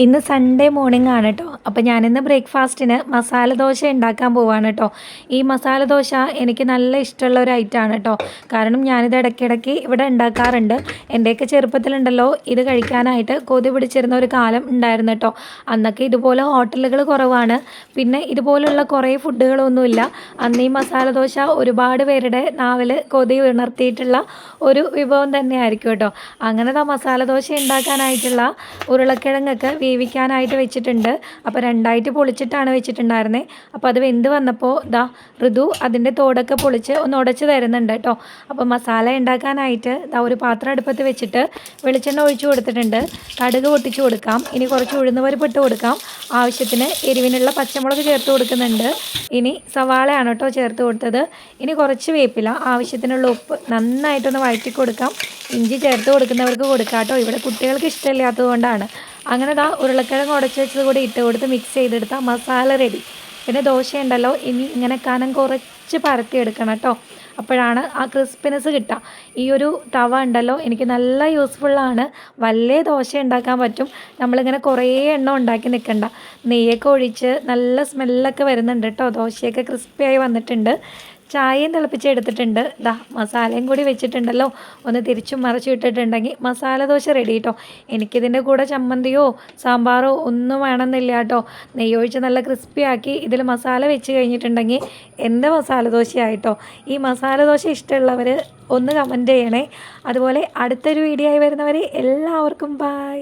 ഇന്ന് Sunday morning ആണ് കേട്ടോ. അപ്പോൾ ഞാനിന്ന് ബ്രേക്ക്ഫാസ്റ്റിന് മസാല ദോശ ഉണ്ടാക്കാൻ പോവാണ് കേട്ടോ. ഈ മസാല ദോശ എനിക്ക് നല്ല ഇഷ്ടമുള്ള ഒരു ഐറ്റമാണ് കേട്ടോ. കാരണം ഞാനിത് ഇടയ്ക്കിടയ്ക്ക് ഇവിടെ ഉണ്ടാക്കാറുണ്ട്. എൻ്റെയൊക്കെ ചെറുപ്പത്തിലുണ്ടല്ലോ ഇത് കഴിക്കാനായിട്ട് കൊതി പിടിച്ചിരുന്ന ഒരു കാലം ഉണ്ടായിരുന്നു കേട്ടോ. അന്നൊക്കെ ഇതുപോലെ ഹോട്ടലുകൾ കുറവാണ്, പിന്നെ ഇതുപോലുള്ള കുറേ ഫുഡുകളൊന്നുമില്ല. അന്ന് ഈ മസാല ദോശ ഒരുപാട് പേരുടെ നാവിൽ കൊതി ഉണർത്തിയിട്ടുള്ള ഒരു വിഭവം തന്നെയായിരിക്കും കേട്ടോ. അങ്ങനത്തെ മസാല ദോശ ഉണ്ടാക്കാനായിട്ടുള്ള ഉരുളക്കിഴങ്ങൊക്കെ വേവിക്കാനായിട്ട് വെച്ചിട്ടുണ്ട്. അപ്പോൾ രണ്ടായിട്ട് പൊളിച്ചിട്ടാണ് വെച്ചിട്ടുണ്ടായിരുന്നത്. അപ്പോൾ അത് വെന്ത് വന്നപ്പോൾ ഋതു അതിൻ്റെ തോടൊക്കെ പൊളിച്ച് ഒന്ന് ഉടച്ച് തരുന്നുണ്ട് കേട്ടോ. അപ്പോൾ മസാല ഉണ്ടാക്കാനായിട്ട് ഒരു പാത്രം അടുപ്പത്ത് വെച്ചിട്ട് വെളിച്ചെണ്ണ ഒഴിച്ചു കൊടുത്തിട്ടുണ്ട്. കടുക് പൊട്ടിച്ച് കൊടുക്കാം. ഇനി കുറച്ച് ഉഴുന്ന് പരിപ്പ് ഇട്ട് കൊടുക്കാം. ആവശ്യത്തിന് എരിവിനുള്ള പച്ചമുളക് ചേർത്ത് കൊടുക്കുന്നുണ്ട്. ഇനി സവാളയാണ് കേട്ടോ ചേർത്ത് കൊടുത്തത്. ഇനി കുറച്ച് വേപ്പില, ആവശ്യത്തിനുള്ള ഉപ്പ്, നന്നായിട്ടൊന്ന് വഴറ്റി കൊടുക്കാം. ഇഞ്ചി ചേർത്ത് കൊടുക്കുന്നവർക്ക് കൊടുക്കാം കേട്ടോ. ഇവിടെ കുട്ടികൾക്ക് ഇഷ്ടമില്ലാത്തത് കൊണ്ടാണ്. അങ്ങനെ ഉരുളക്കിഴങ്ങ് ഉടച്ച് വെച്ചത് കൂടി ഇട്ട് കൊടുത്ത് മിക്സ് ചെയ്തെടുത്താൽ മസാല റെഡി. പിന്നെ ദോശ ഉണ്ടല്ലോ, ഇനി ഇങ്ങനെ കനം കുറച്ച് പരത്തിയെടുക്കണം കേട്ടോ. അപ്പോഴാണ് ആ ക്രിസ്പിനെസ് കിട്ടുക. ഈ ഒരു തവ ഉണ്ടല്ലോ എനിക്ക് നല്ല യൂസ്ഫുള്ളാണ്. വലിയ ദോശ ഉണ്ടാക്കാൻ പറ്റും. നമ്മളിങ്ങനെ കുറേ എണ്ണം ഉണ്ടാക്കി നിൽക്കണ്ട. നെയ്യൊക്കെ ഒഴിച്ച് നല്ല സ്മെല്ലൊക്കെ വരുന്നുണ്ട് കേട്ടോ. ദോശയൊക്കെ ക്രിസ്പിയായി വന്നിട്ടുണ്ട്. ചായയും തിളപ്പിച്ചെടുത്തിട്ടുണ്ട്. മസാലയും കൂടി വെച്ചിട്ടുണ്ടല്ലോ. ഒന്ന് തിരിച്ചും മറിച്ചും ഇട്ടിട്ടുണ്ടെങ്കിൽ മസാല ദോശ റെഡി കേട്ടോ. എനിക്കിതിൻ്റെ കൂടെ ചമ്മന്തിയോ സാമ്പാറോ ഒന്നും വേണമെന്നില്ല കേട്ടോ. നെയ്യൊഴിച്ച് നല്ല ക്രിസ്പിയാക്കി ഇതിൽ മസാല വെച്ച് കഴിഞ്ഞിട്ടുണ്ടെങ്കിൽ എൻ്റെ മസാല ദോശയായിട്ടോ. ഈ മസാല ദോശ ഇഷ്ടമുള്ളവർ ഒന്ന് കമൻറ്റ് ചെയ്യണേ. അതുപോലെ അടുത്തൊരു വീഡിയോ ആയി വരുന്നവരെ എല്ലാവർക്കും ബൈ.